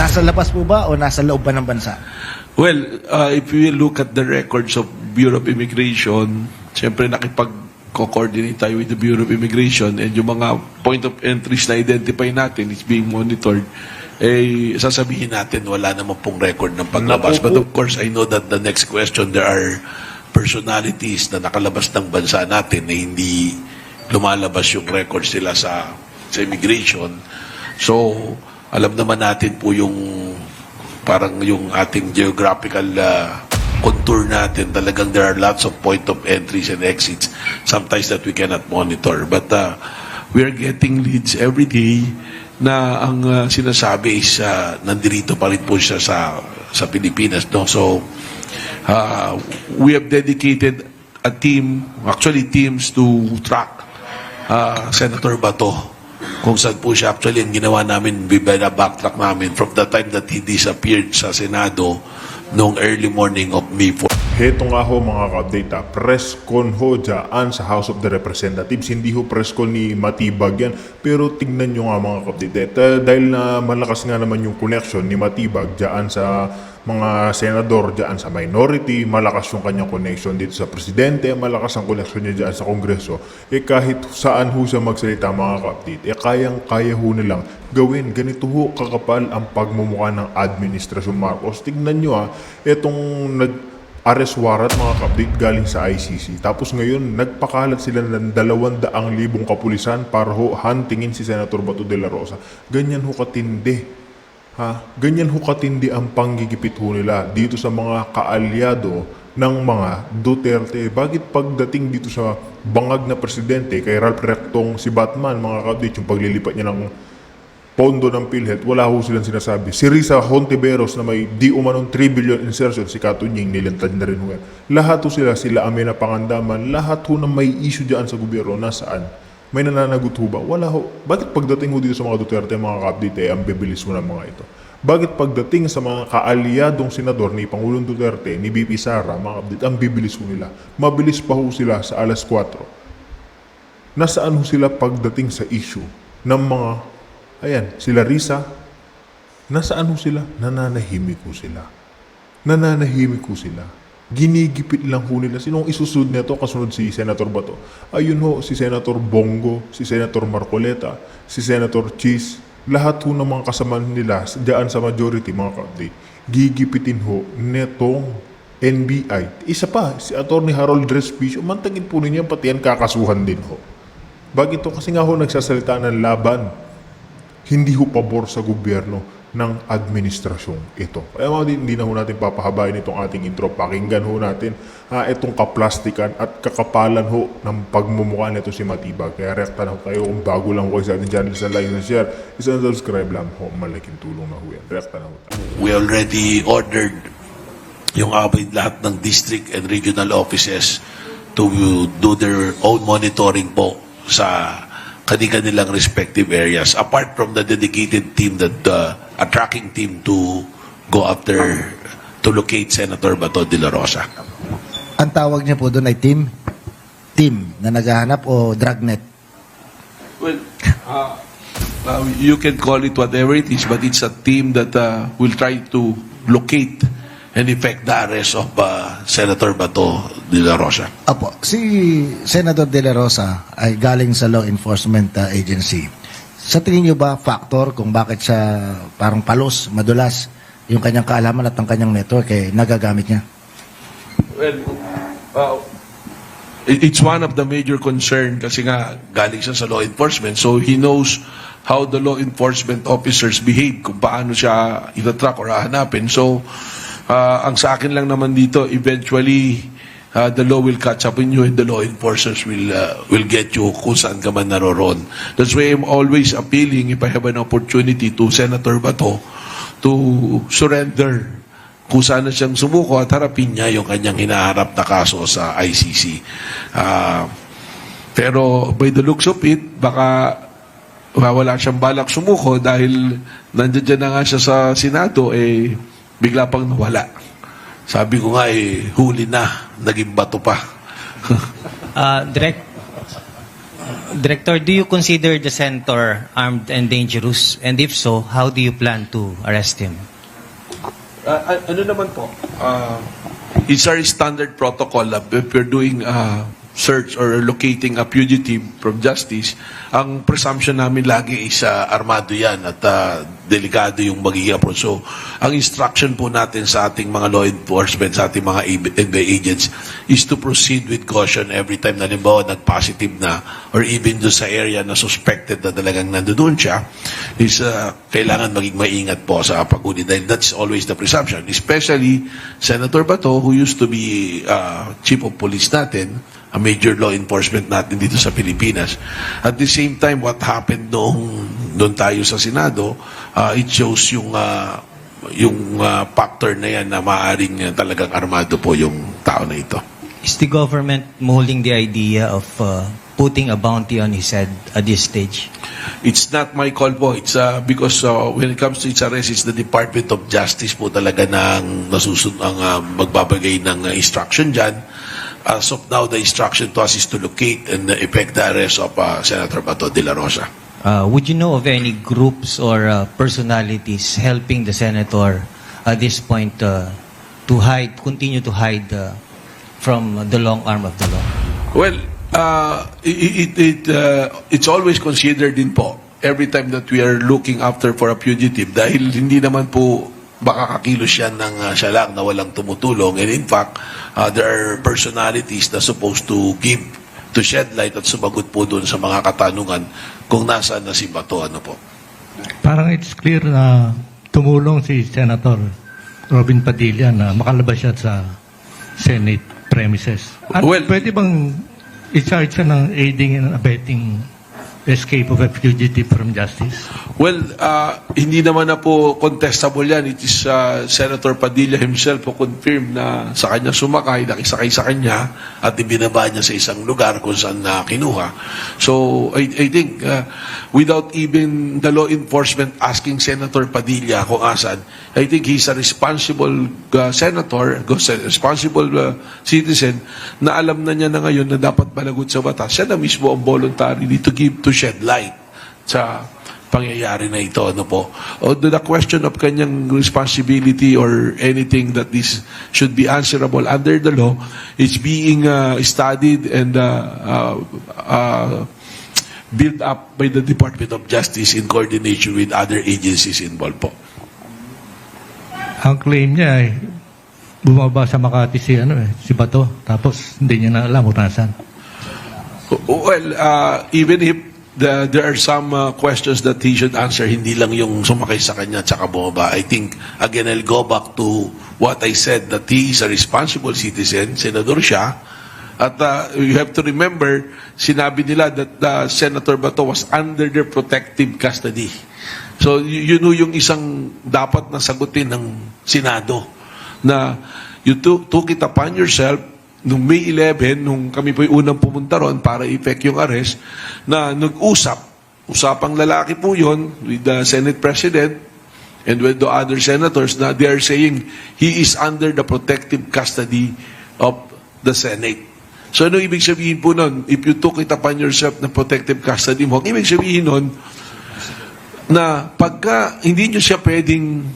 Nasa labas po ba o nasa loob ba ng bansa? Well, if we look at the records of Bureau of Immigration, siyempre nakipag-coordinate tayo with the Bureau of Immigration, and yung mga point of entries na identify natin is being monitored, eh, sasabihin natin wala naman pong record ng paglabas. But of course, I know that the next question, there are personalities na nakalabas ng bansa natin na hindi lumalabas yung records nila sa immigration. So, alam naman natin po yung parang yung ating geographical contour natin. Talagang there are lots of point of entries and exits sometimes that we cannot monitor. But we are getting leads every day na ang sinasabi is nandirito pa rin po siya sa Pilipinas. No? So, we have dedicated a team, actually teams to track Senator Bato. Kung saan po siya, actually, ang ginawa namin, backtrack namin from the time that he disappeared sa Senado noong early morning of May 4. Heto nga ho mga ka-update, press con ho dyan sa House of the Representatives. Hindi ho press con ni Matibag yan. Pero tingnan nyo nga mga ka-update. Dahil na malakas nga naman yung connection ni Matibag dyan sa mga senador dyan sa minority, malakas yung kanyang connection dito sa presidente, malakas ang connection niya dyan sa kongreso, kahit saan ho siya magsalita mga ka-update, kayang-kaya ho nilang gawin. Ganito ho kakapal ang pagmumukha ng Administrasyon Marcos. Tignan nyo itong arrest warrant mga ka-update galing sa ICC. Tapos ngayon, nagpakalat sila ng 200,000 kapulisan para ho huntingin si Senator Bato de la Rosa. Ganyan ho katindi. Ganyan ho katindi ang panggigipit ho nila dito sa mga kaalyado ng mga Duterte. Bakit pagdating dito sa bangag na presidente kay Ralph Rectong si Batman, mga ka-update, yung paglilipat niya ng pondo ng PhilHealth, wala ho silang sinasabi. Si Risa Hontiveros na may di umanong 3 billion insertion, si Katunying nilantad na rin ho yan. Lahat ho sila Amena Pangandaman, lahat ho na may issue dyan sa gobyerno, nasaan? May nananagot ho ba? Wala ho. Bakit pagdating ho dito sa mga Duterte, mga ka-update, ang bibilis mo ng mga ito? Bakit pagdating sa mga kaalyadong senador ni Pangulong Duterte, ni BP Sara, mga ka-update, ang bibilis ho nila? Mabilis pa ho sila sa alas 4. Nasaan ho sila pagdating sa issue ng mga, sila Risa? Nasaan ho sila? Nananahimik ho sila. Nananahimik ho sila. Ginigipit lang ho nila. Sinong isusunod nito kasunod si Senator Bato? Ayun ho, si Senator Bongo, si Senator Marcoleta, si Senator Cheese, lahat ho ng mga kasama nila dyan sa majority, mga ka-update, gigipitin ho netong NBI. Isa pa, si Atty. Harold Respicio, mantagin po ninyo, pati yan kakasuhan din ho. Bakit ito? Kasi nga ho nagsasalita ng laban. Hindi ho pabor sa gobyerno ng administrasyong ito. Kaya hindi na ho natin papahabain itong ating intro. Pakinggan ho natin itong kaplastikan at kakapalan ho ng pagmumukha nito si Matibag. Kaya rekta na ho tayo. Kung bago lang ho sa ating channel, sa like and share, isang subscribe lang ho. Malaking tulong na ho yan. Rekta na ho tayo. We already ordered yung lahat ng district and regional offices to do their own monitoring po sa kanilang respective areas, apart from the dedicated team that a tracking team to go after to locate Senator Bato de la Rosa. Ang tawag niya po doon ay team na naghahanap o dragnet? Well, you can call it whatever it is, but it's a team that will try to locate and effect the arrest of Senator Bato de la Rosa. Apo, si Senator de la Rosa ay galing sa law enforcement agency. Sa tingin niyo ba factor kung bakit siya parang palos, madulas, yung kanyang kaalaman at ang kanyang network nagagamit niya? Well, it's one of the major concern kasi nga galing siya sa law enforcement, so he knows how the law enforcement officers behave, kung paano siya itatrack or hahanapin. So, ang sa akin lang naman dito, eventually, the law will catch up in you and the law enforcers will get you kung saan ka man naroon. That's why I'm always appealing, if I have an opportunity, to Senator Bato to surrender kung saan na siyang sumuko at harapin niya yung kanyang hinaharap na kaso sa ICC. Pero by the looks of it, baka wala siyang balak sumuko dahil nandiyan na nga siya sa Senado, bigla pang nawala. Sabi ko nga huli na, naging bato pa. Direct, Director, do you consider the senator armed and dangerous? And if so, how do you plan to arrest him? Ano naman po? It's our standard protocol. If we're doing search or locating a fugitive from justice, ang presumption namin lagi is armado yan at delikado yung magiging approach. So, ang instruction po natin sa ating mga law enforcement, sa ating mga NBI agents, is to proceed with caution every time na halimbawa nag-positive na or even doon sa area na suspected na talagang nandoon siya, is kailangan maging maingat po sa pag-uli dahil that's always the presumption. Especially Senator Bato, who used to be chief of police natin, a major law enforcement natin dito sa Pilipinas. At the same time, what happened doon tayo sa Senado, it shows yung factor na yan na maaaring talagang armado po yung tao na ito. Is the government molding the idea of putting a bounty on his head at this stage? It's not my call po. It's because when it comes to its arrest, it's the Department of Justice po talaga ang magbabagay ng instruction dyan. As of now, the instruction to us is to locate and effect the arrest of Senator Bato de la Rosa. Would you know of any groups or personalities helping the senator at this point to continue to hide from the long arm of the law? Well, it's always considered din po every time that we are looking after for a fugitive dahil hindi naman po baka kakilos yan ng siya lang na walang tumutulong. And in fact, there are personalities na supposed to shed light at sumagot po doon sa mga katanungan kung nasaan na si Bato. Ano po? Parang it's clear na tumulong si Senator Robin Padilla na makalabas siya sa Senate premises. At Well, pwede bang i-charge siya ng aiding and abetting escape of a fugitive from justice? Well, hindi naman na po contestable yan. It is Senator Padilla himself po confirmed na sa kanya sumakay, nakisakay sa kanya at ibinaba niya sa isang lugar kung saan na kinuha. So, I think without even the law enforcement asking Senator Padilla kung asan, I think he's a responsible senator, responsible citizen na alam na niya na ngayon na dapat palagot sa batas. Siya na mismo ang voluntarily to shed light sa pangyayari na ito. Ano po? O the question of kanyang responsibility or anything that this should be answerable under the law is being studied and built up by the Department of Justice in coordination with other agencies involved po. Ang claim niya ay bumaba sa Makati si Bato, tapos hindi niya na alam kung nasaan. Well, even if there are some questions that he should answer, hindi lang yung sumakay sa kanya at saka bumaba. I think, again, I'll go back to what I said, that he is a responsible citizen, senador siya, at you have to remember, sinabi nila that Senator Bato was under their protective custody. So, yun yung isang dapat na sagutin ng Senado, na you took it upon yourself nung May 11, nung kami po yung unang pumunta ron para i-effect yung arrest, na usapang lalaki po yun with the Senate President and with the other senators na they are saying he is under the protective custody of the Senate. So ano ibig sabihin po nun? If you took it upon yourself na protective custody mo, ibig sabihin nun na pagka hindi nyo siya pwedeng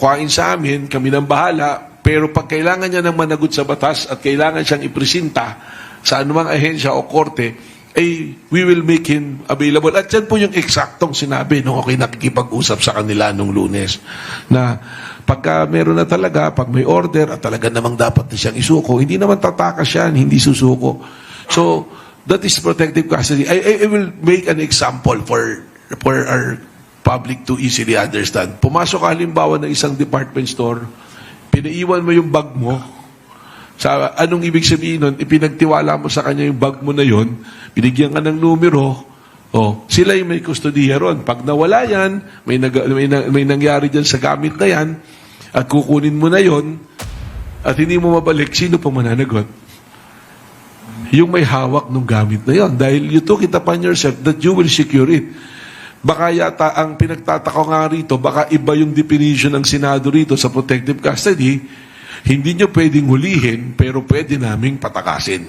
kuhain sa amin, kami nang bahala, pero pag kailangan niya ng managot sa batas at kailangan siyang ipresenta sa anumang ahensya o korte, we will make him available. At yan po yung eksaktong sinabi nung ako'y nakikipag-usap sa kanila nung Lunes. Na pagka meron na talaga, pag may order at talaga namang dapat na siyang isuko, hindi naman tatakas yan, hindi susuko. So, that is protective custody. I will make an example for our public to easily understand. Pumasok ka halimbawa ng isang department store, pinaiwan mo yung bag mo. Sa anong ibig sabihin nun? Ipinagtiwala mo sa kanya yung bag mo na yon, binigyan ka ng numero, sila yung may kustodiya ron. Pag nawala yan, may nangyari dyan sa gamit na yan, at kukunin mo na yon, at hindi mo mabalik, sino pa mananagot? Yung may hawak ng gamit na yon. Dahil you took it upon yourself that you will secure it. Baka yata ang pinagtataka nga rito, baka iba yung definition ng Senado rito sa protective custody, hindi nyo pwedeng hulihin, pero pwede naming patakasin.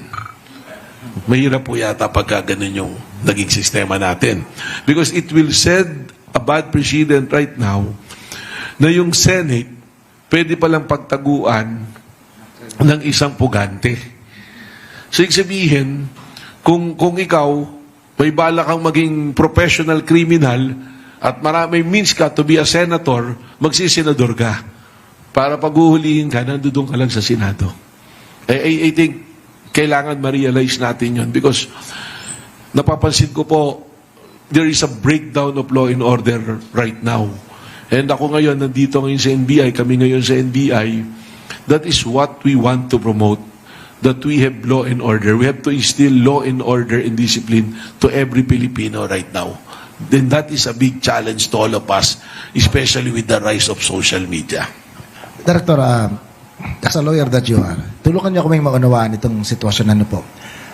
Mahirap po yata pagka ganun yung naging sistema natin. Because it will set a bad precedent right now na yung Senate pwede palang pagtaguan ng isang pugante. So, ibig sabihin, kung ikaw may bala kang maging professional criminal at maraming means ka to be a senator, magsisenador ka. Para paghuhulihin ka, nandoon ka lang sa Senado. I think kailangan ma-realize natin yun because napapansin ko po there is a breakdown of law and order right now. And ako ngayon, nandito ngayon sa NBI, kami ngayon sa NBI, that is what we want to promote, that we have law and order. We have to instill law and order and discipline to every Filipino right now. Then that is a big challenge to all of us, especially with the rise of social media. Director, as a lawyer that you are, tulungan niyo kaming maunawaan itong sitwasyon na po.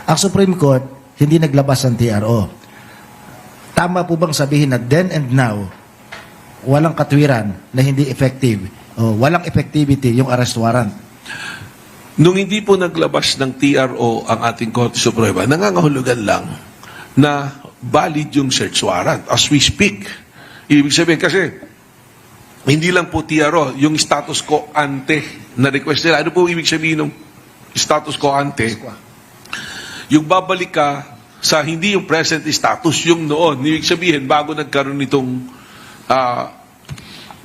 Ang Supreme Court, hindi naglabas ng TRO. Tama po bang sabihin na then and now, walang katwiran na hindi effective o walang effectivity yung arrest warrant? Nung hindi po naglabas ng TRO ang ating Korte Suprema, nangangahulugan lang na valid yung search warrant as we speak. Ibig sabihin kasi, hindi lang po TRO, yung status quo ante na request nila. Ano po ibig sabihin ng status quo ante? Yung babalik ka sa hindi yung present status, yung noon. Ibig sabihin, bago nagkaroon nitong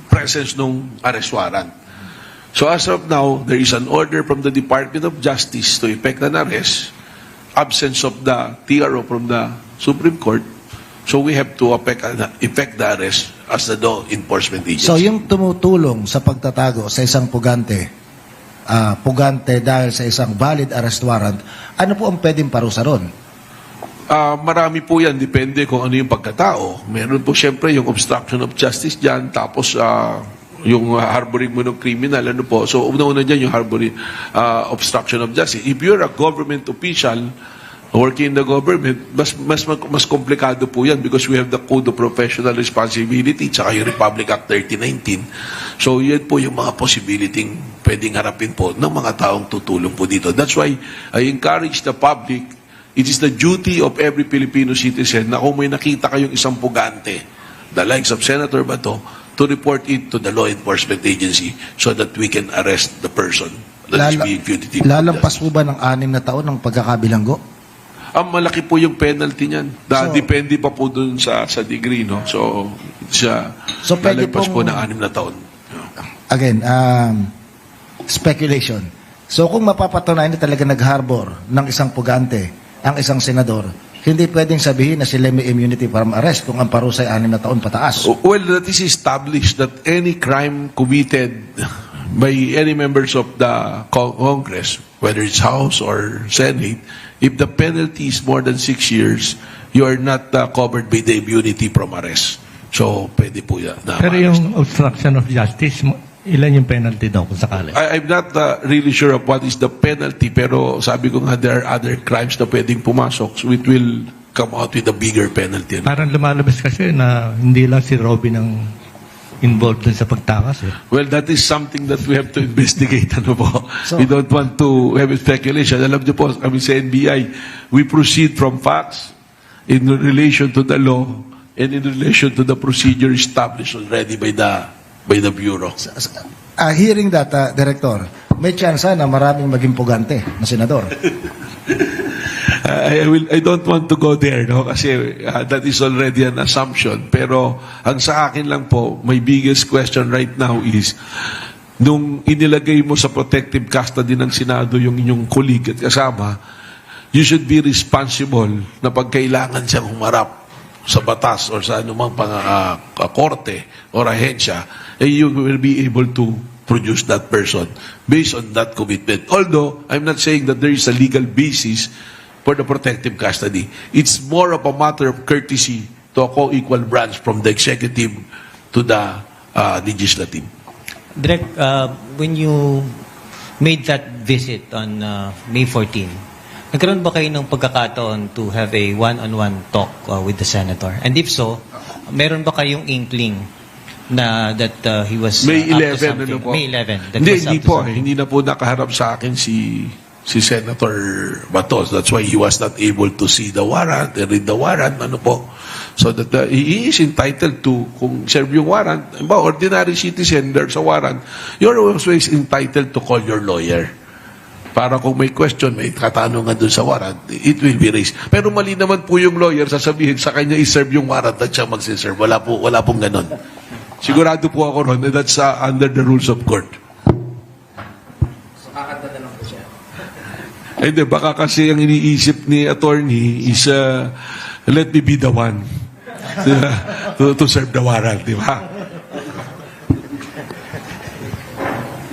presence nung arrest warrant. So as of now, there is an order from the Department of Justice to effect an arrest, absence of the TRO from the Supreme Court. So we have to effect the arrest as the law enforcement agency. So yung tumutulong sa pagtatago sa isang pugante dahil sa isang valid arrest warrant, ano po ang pwedeng parusa ron? Marami po yan, depende kung ano yung pagkatao. Meron po siyempre yung obstruction of justice dyan, tapos yung harboring mo ng criminal, ano po. So una-una dyan yung harboring, obstruction of justice. If you're a government official, working in the government, mas komplikado po yan because we have the Code of Professional Responsibility tsaka yung Republic Act 3019. So yan po yung mga possibility pwedeng harapin po ng mga taong tutulong po dito. That's why I encourage the public, it is the duty of every Filipino citizen na kung may nakita kayong isang pugante, the likes of Senator Bato, to report it to the law enforcement agency so that we can arrest the person that is being fugitive. Lalampas po ba ng 6 na taon ng pagkakabilanggo? Ang malaki po yung penalty niyan. Depende pa po dun sa degree, no? So pwede lalagpas pong- po ng 6 na taon. Again, speculation. So kung mapapatunayan na talaga nag-harbor ng isang pugante ang isang senador, hindi pwedeng sabihin na sila may immunity from arrest kung ang parusa ay 6 na taon pataas. Well, that is established that any crime committed by any members of the Congress, whether it's House or Senate, if the penalty is more than 6 years, you are not covered by the immunity from arrest. So, pwede po yan. Pero yung obstruction of justice, ilan yung penalty daw kung sakali? I'm not really sure of what is the penalty, pero sabi ko nga there are other crimes na pwedeng pumasok, so it will come out with a bigger penalty. Parang lumalabas kasi na hindi lang si Robin ang involved dun sa pagtakas. Well, that is something that we have to investigate. Ano po? So- We don't want to have speculation. Alam niyo po, kami sa NBI, we proceed from facts in relation to the law and in relation to the procedure established already by the Bureau. Hearing that, Director, may chance na maraming maging pugante na senador. I don't want to go there, no? Kasi that is already an assumption. Pero ang sa akin lang po, my biggest question right now is, nung inilagay mo sa protective custody ng Senado yung inyong colleague at kasama, you should be responsible na pag kailangan siyang humarap sa batas or sa anumang korte or ahensya, you will be able to produce that person based on that commitment. Although, I'm not saying that there is a legal basis for the protective custody. It's more of a matter of courtesy to a co-equal branch from the executive to the legislative. Direk, when you made that visit on May 14, nagkaroon ba kayo ng pagkakataon to have a one-on-one talk with the senator? And if so, meron ba kayong inkling na that he was May up to 11, something? ano po? May 11. That Hindi, was up hindi to po. something. Hindi na po nakaharap sa akin si si Senator Batos. That's why he was not able to see the warrant and read the warrant. Ano po? So that he is entitled to, kung serve yung warrant, ba, ordinary citizen, there's a warrant, you're always entitled to call your lawyer. Para kung may question, may katanungan dun sa warrant, it will be raised. Pero mali naman po yung lawyer, sasabihin sa kanya i-serve yung warrant at siya magsiserve. Wala pong ganon. Sigurado po ako ron, that's under the rules of court. Hindi, baka kasi ang iniisip ni attorney is let me be the one to serve the warrant, di ba?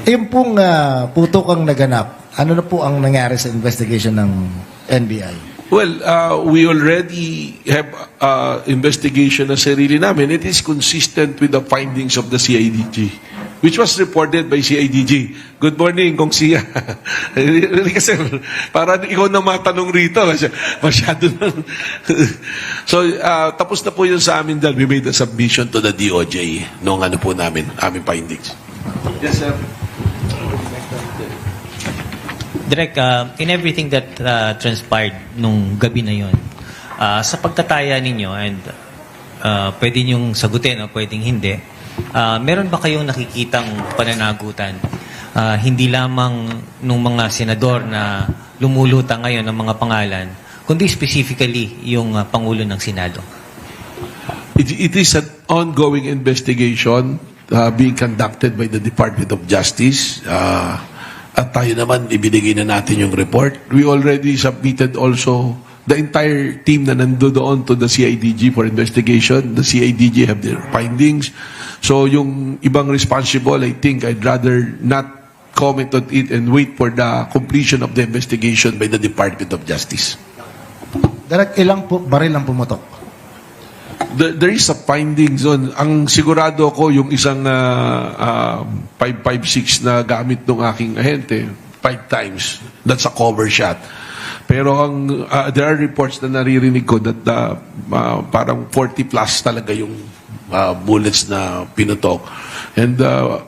Yung pong putukang naganap, ano na po ang nangyari sa investigation ng NBI? Well, we already have investigation na sarili namin. It is consistent with the findings of the CIDG, which was reported by CIDG. Good morning, Kong Sia. Kasi parang ikaw na matanong rito. Masyado na. So, tapos na po yun sa amin dahil we made a submission to the DOJ noong ano po namin, aming findings. Yes, sir. Direk, in everything that transpired nung gabi na yon, sa pagtataya ninyo, and pwede niyong sagutin o pwedeng hindi, meron ba kayong nakikitang pananagutan, hindi lamang nung mga senador na lumulutang ngayon ng mga pangalan, kundi specifically yung Pangulo ng Senado? It is an ongoing investigation being conducted by the Department of Justice. At tayo naman, ibinigay na natin yung report. We already submitted also the entire team na nandoon to the CIDG for investigation. The CIDG have their findings. So yung ibang responsible, I think I'd rather not comment on it and wait for the completion of the investigation by the Department of Justice. Direk, ilang baril ang pumutok? There is a findings on, ang sigurado ko yung isang 5.56 na gamit ng aking ahente, 5 times. That's a cover shot. Pero there are reports na naririnig ko that parang 40 plus talaga yung bullets na pinutok. And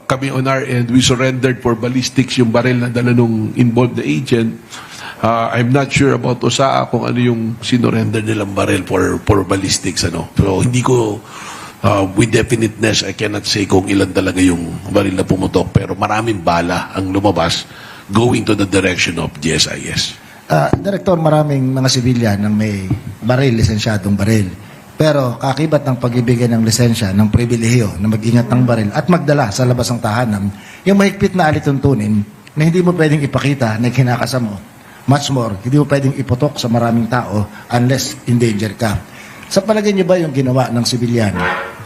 kami on our end, we surrendered for ballistics yung baril na dala nung involved na agent. I'm not sure about Osaa kung ano yung sinurrender nilang baril for ballistics. So hindi ko, with definiteness, I cannot say kung ilan talaga yung baril na pumutok. Pero maraming bala ang lumabas going to the direction of GSIS. Direktor, maraming mga sibilyan ng may baril, lisensyadong baril. Pero kakibat ng pag-ibigay ng lisensya, ng pribilehiyo na mag-ingat ng baril at magdala sa labas ng tahanan, yung mahigpit na alituntunin na hindi mo pwedeng ipakita na kinakasamo. Much more, hindi mo pwedeng iputok sa maraming tao unless in danger ka. Sa palagay niyo ba yung ginawa ng sibilyan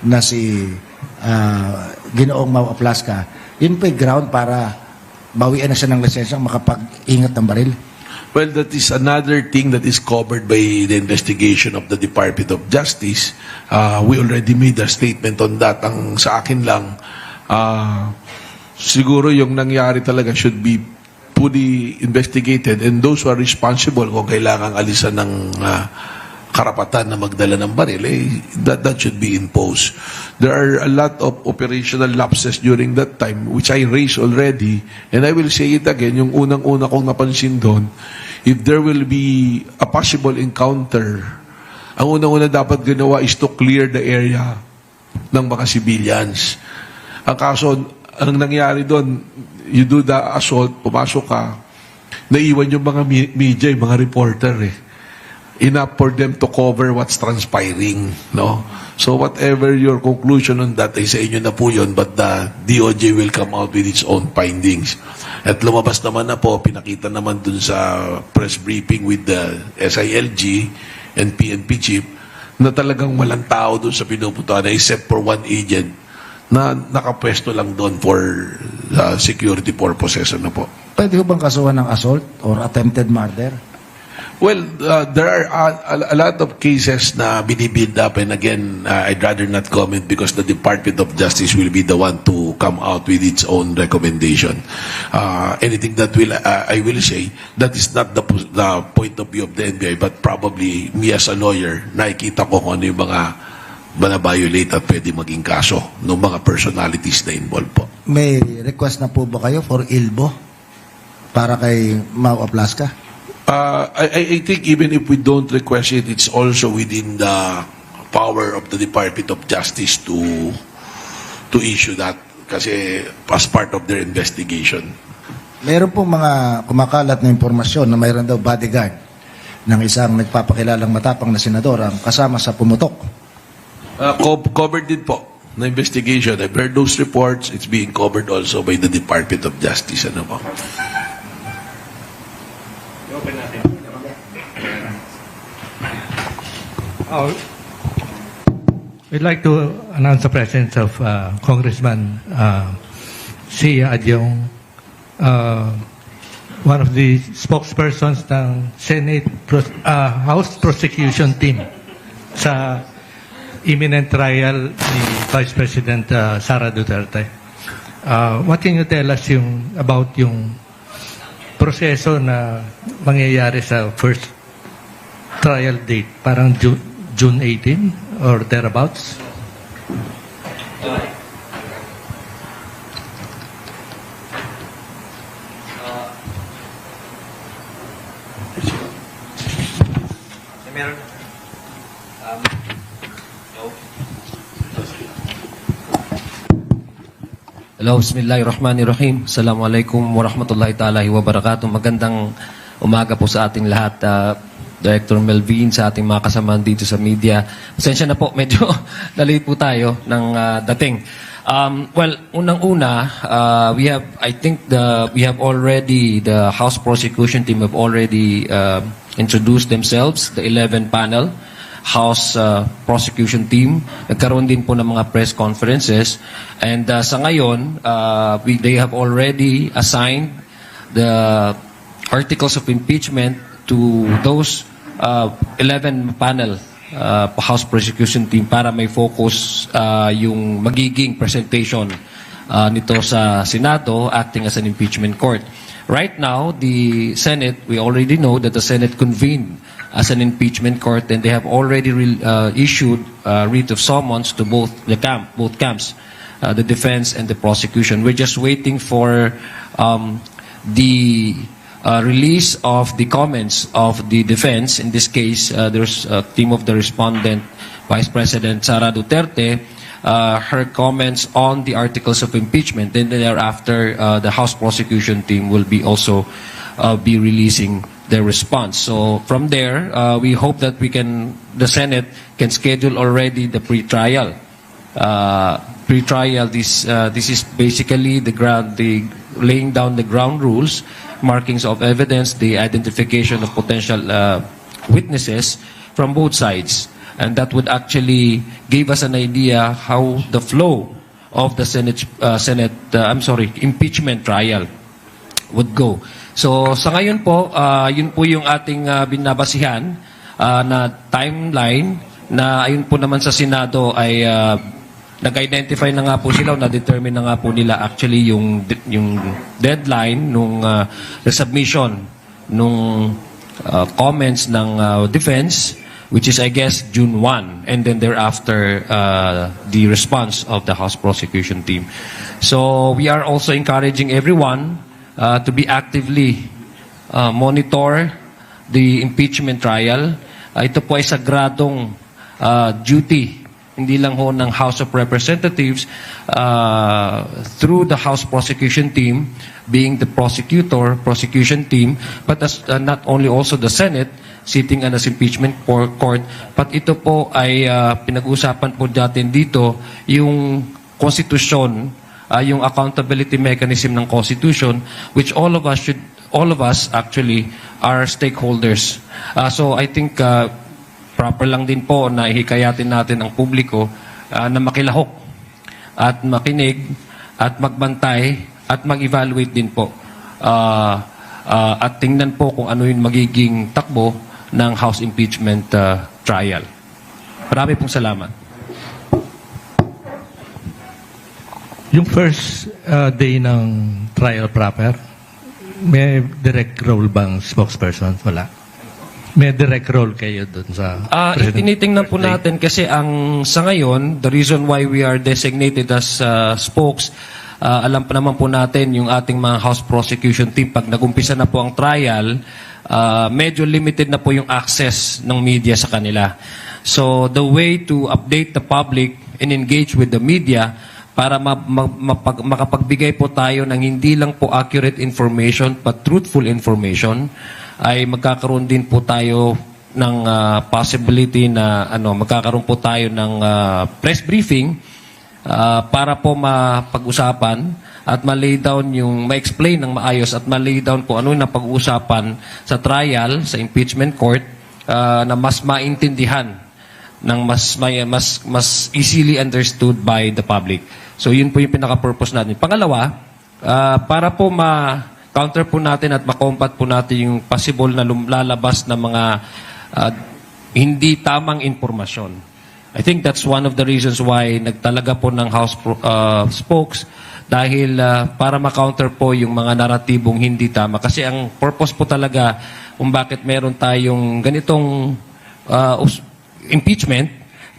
na si Ginoong Mau Aplasca, yun pa yung ground para bawian na siya ng lisensyang makapag-ingat ng baril? Well, that is another thing that is covered by the investigation of the Department of Justice. We already made a statement on that. Ang sa akin lang, siguro yung nangyari talaga should be fully investigated, and those who are responsible kung kailangang alisan ng karapatan na magdala ng baril, that should be imposed. There are a lot of operational lapses during that time, which I raised already, and I will say it again, yung unang-una kong napansin doon, if there will be a possible encounter, ang unang-una dapat ginawa is to clear the area ng mga civilians. Ang kaso, ang nangyari doon, you do the assault, pumasok ka, naiwan yung mga media, yung mga reporter enough for them to cover what's transpiring, no? So whatever your conclusion on that, ay sa inyo na po yun, but the DOJ will come out with its own findings. At lumabas naman na po, pinakita naman dun sa press briefing with the SILG and PNP chief, na talagang walang tao dun sa pinupuntahan, except for one agent na nakapwesto lang doon for security purposes. Ano po? Pwede ho bang kasuhan ng assault or attempted murder? Well, there are a lot of cases na binibuild up, and again, I'd rather not comment because the Department of Justice will be the one to come out with its own recommendation. Anything that I will say, that is not the point of view of the NBI, but probably me as a lawyer, nakikita ko kung ano yung mga violate at pwede maging kaso ng mga personalities na involved po. May request na po ba kayo for ILBO? para kay Mau Aplaska? I think even if we don't request it, it's also within the power of the Department of Justice to issue that kasi as part of their investigation. Meron pong mga kumakalat na impormasyon na mayroon daw bodyguard ng isang nagpapakilalang matapang na senador ang kasama sa pumutok. Covered din po na investigation. I've heard those reports. It's being covered also by the Department of Justice. Ano po? We'd like to announce the presence of Congressman Sia Adyong, one of the spokespersons ng House Prosecution Team sa imminent trial ni Vice President Sara Duterte. What can you tell us about yung proseso na mangyayari sa first trial date? Parang June 18 or thereabouts? Hello, bismillahirrahmanirrahim. Assalamualaikum warahmatullahi ta'ala wa barakatuh. Magandang umaga po sa ating lahat. Director Melvin, sa ating mga kasamahan dito sa media. Pasensya na po, medyo na-late po tayo ng dating. Well, unang-una, we have already, the House Prosecution Team have already introduced themselves, the 11 panel House Prosecution Team. Nagkaroon din po ng mga press conferences. And sa ngayon, they have already assigned the articles of impeachment to those 11 panel House Prosecution Team para may focus yung magiging presentation nito sa Senado acting as an impeachment court. Right now, the Senate, we already know that the Senate convened as an impeachment court and they have already issued writ of summons to both camps, the defense and the prosecution. We're just waiting for the release of the comments of the defense. In this case, there's a team of the respondent, Vice President Sara Duterte, her comments on the articles of impeachment. Then thereafter, the House Prosecution Team will be also be releasing their response. So from there, we hope that the Senate can schedule already the pre-trial. Pre-trial, this is basically the laying down the ground rules, markings of evidence, the identification of potential witnesses from both sides. And that would actually give us an idea how the flow of the impeachment trial would go. So sa ngayon po, yun po yung ating binabasihan na timeline na ayun po naman sa Senado ay nag-identify na nga po sila, na-determine na nga po nila actually yung deadline nung submission nung comments ng defense, which is I guess June 1, and then thereafter the response of the House Prosecution Team. So we are also encouraging everyone to be actively monitor the impeachment trial. Ito po ay sagradong duty, hindi lang ho ng House of Representatives through the House Prosecution Team being the prosecution team, but not only also the Senate sitting on as impeachment court, but ito po ay pinag-uusapan po natin dito yung konstitusyon, yung accountability mechanism ng Constitution, which all of us actually are stakeholders. So I think proper lang din po na ihikayatin natin ang publiko na makilahok at makinig at magbantay at mag-evaluate din po at tingnan po kung ano yung magiging takbo ng House impeachment trial. Marami pong salamat. Yung first day ng trial proper, may direct role bang spokesperson? Wala. May direct role kayo dun sa Tinitingnan po natin kasi sa ngayon, the reason why we are designated as spokes, alam pa naman po natin yung ating mga House Prosecution Team, pag nagumpisa na po ang trial, medyo limited na po yung access ng media sa kanila. So the way to update the public and engage with the media para makapagbigay po tayo ng hindi lang po accurate information but truthful information, ay magkakaroon din po tayo ng possibility na magkakaroon po tayo ng press briefing para po mapag-usapan at ma-lay down ma-explain ng maayos at ma-lay down po ano na pag-uusapan sa trial, sa impeachment court, na mas maintindihan ng mas easily understood by the public. So yun po yung pinaka-purpose natin. Pangalawa, para po ma-counter po natin at ma-combat po natin yung possible na lalabas na mga hindi tamang impormasyon. I think that's one of the reasons why nagtalaga po ng House spokes, dahil para ma-counter po yung mga naratibong hindi tama. Kasi ang purpose po talaga kung bakit meron tayong ganitong impeachment,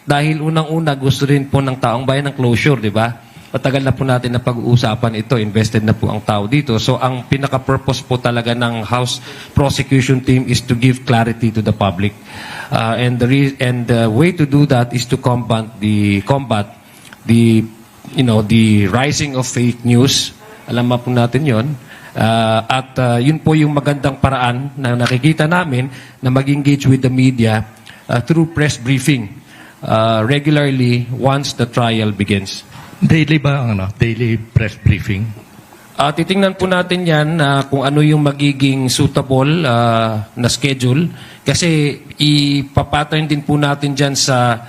dahil unang-una gusto rin po ng taong bayan ng closure, di ba? Matagal na po natin na pag-uusapan ito, invested na po ang tao dito. So ang pinaka-purpose po talaga ng House Prosecution Team is to give clarity to the public. And the way to do that is to combat the rising of fake news. Alam mo po natin 'yon. Yun po yung magandang paraan na nakikita namin na mag-engage with the media through press briefing regularly once the trial begins. Daily ba ang daily press briefing? Titingnan po natin yan kung ano yung magiging suitable na schedule. Kasi ipapattern din po natin dyan sa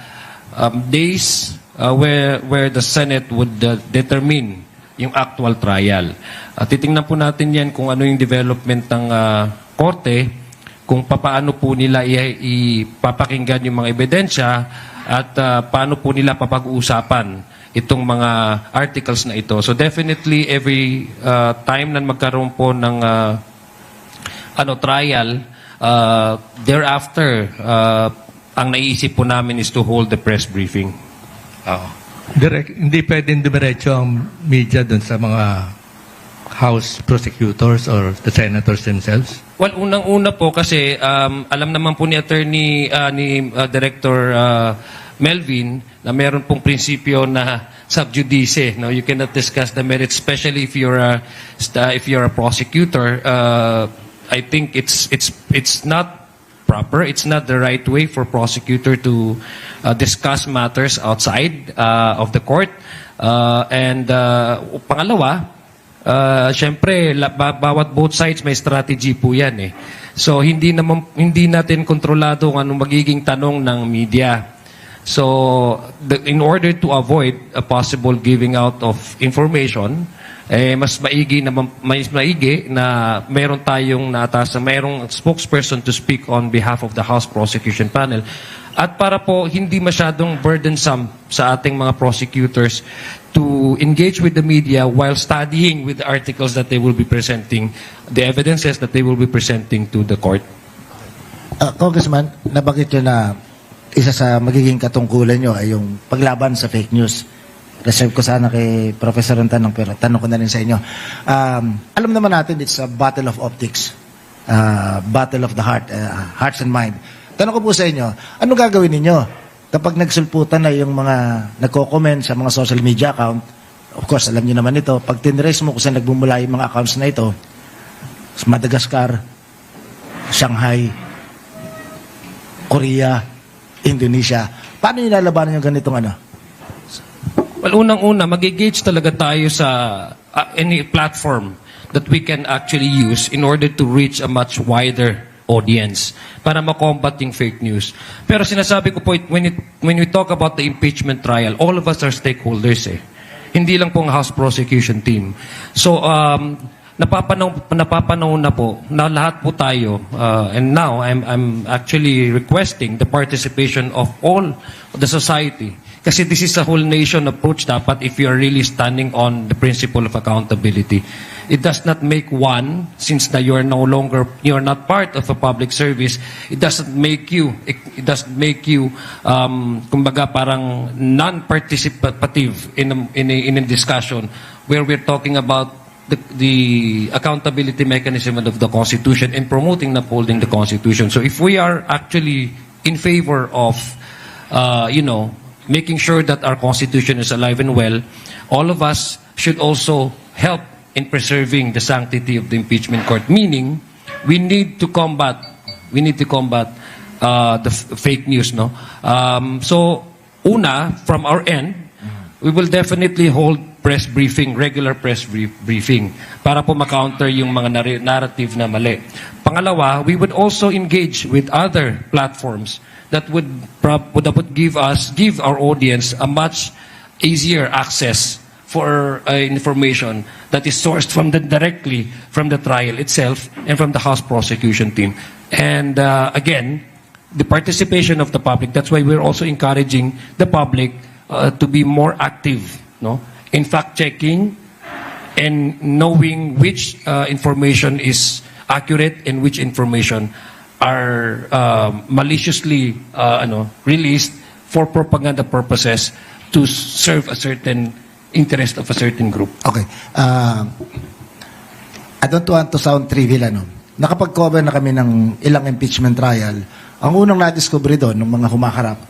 days where the Senate would determine yung actual trial. Titingnan po natin yan kung ano yung development ng korte, kung paano po nila ipapakinggan yung mga ebidensya at paano po nila papag-uusapan itong mga articles na ito. So definitely every time na magkaroon po ng trial, thereafter ang naiisip po namin is to hold the press briefing. Hindi pwedeng dumiretso ang media dun sa mga House prosecutors or the senators themselves? Well, unang-una po kasi alam naman po ni Attorney Director Melvin na meron pong prinsipyo na sub judice. No, you cannot discuss the merits, especially if you're a prosecutor. I think it's not proper. It's not the right way for prosecutor to discuss matters outside of the court. Pangalawa, syempre bawat both sides may strategy po yan eh. So hindi natin kontrolado kung anong magiging tanong ng media. So in order to avoid a possible giving out of information, mas maigi na meron tayong mayroong spokesperson to speak on behalf of the House Prosecution Panel. At para po hindi masyadong burdensome sa ating mga prosecutors to engage with the media while studying with the articles that they will be presenting, the evidences that they will be presenting to the court. Congressman, nabanggit nyo na isa sa magiging katungkulan nyo ay yung paglaban sa fake news. Reserve ko sana kay Professor ang tanong, pero tanong ko na rin sa inyo. Alam naman natin, it's a battle of optics. Battle of the heart, hearts and mind. Tanong ko po sa inyo, ano gagawin ninyo kapag nagsulputan na yung mga nagko-comment sa mga social media account? Of course, alam niyo naman ito. Pag tinrace mo kung saan nagmumula yung mga accounts na ito, Madagascar, Shanghai, Korea, Indonesia. Paano nyo lalabanan yung ganitong ano? Well, unang-una, mag-engage talaga tayo sa any platform that we can actually use in order to reach a much wider audience para ma-combat yung fake news. Pero sinasabi ko po, when we talk about the impeachment trial, all of us are stakeholders eh. Hindi lang po ang House Prosecution Team. So, napapanahon na po na lahat po tayo and now I'm actually requesting the participation of all the society. Kasi this is a whole nation approach dapat if you are really standing on the principle of accountability. It does not make one, since na you are not part of a public service, it doesn't make you, kumbaga parang non-participative in a discussion where we're talking about the accountability mechanism of the Constitution and promoting and upholding the Constitution. So if we are actually in favor of, making sure that our Constitution is alive and well, all of us should also help in preserving the sanctity of the impeachment court. Meaning, we need to combat the fake news. No. So, una, from our end, we will definitely hold regular press briefing, para po ma-counter yung mga narrative na mali. Pangalawa, we would also engage with other platforms that would give our audience a much easier access for information that is sourced directly from the trial itself and from the House prosecution team. And again, the participation of the public. That's why we're also encouraging the public to be more active, no, in fact-checking and knowing which information is accurate and which information are maliciously released for propaganda purposes to serve a certain interest of a certain group. Okay. I don't want to sound trivial, Nakapag-cover na kami ng ilang impeachment trial. Ang unang na-discover doon, ng mga humaharap,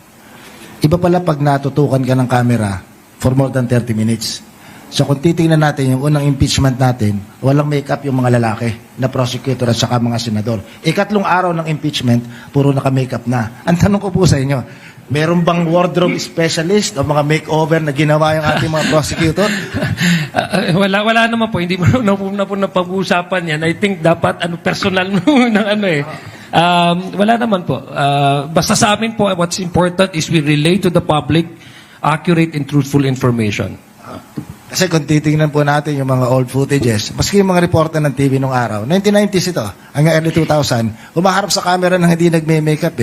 iba pala pag natutukan ka ng camera for more than 30 minutes. So kung titingnan natin yung unang impeachment natin, walang makeup yung mga lalaki na prosecutor at saka mga senador. Ikatlong araw ng impeachment, puro naka-makeup na. Ang tanong ko po sa inyo, meron bang wardrobe specialist o mga makeover na ginawa yung ating mga prosecutor? Wala naman po. Hindi mo na po napag-uusapan yan. I think dapat personal ng wala naman po. Basta sa amin po, what's important is we relay to the public accurate and truthful information. Kasi kung titingnan po natin yung mga old footages, maski yung mga reporter ng TV nung araw, 1990s ito, hanggang early 2000, humaharap sa camera nang hindi nagme-makeup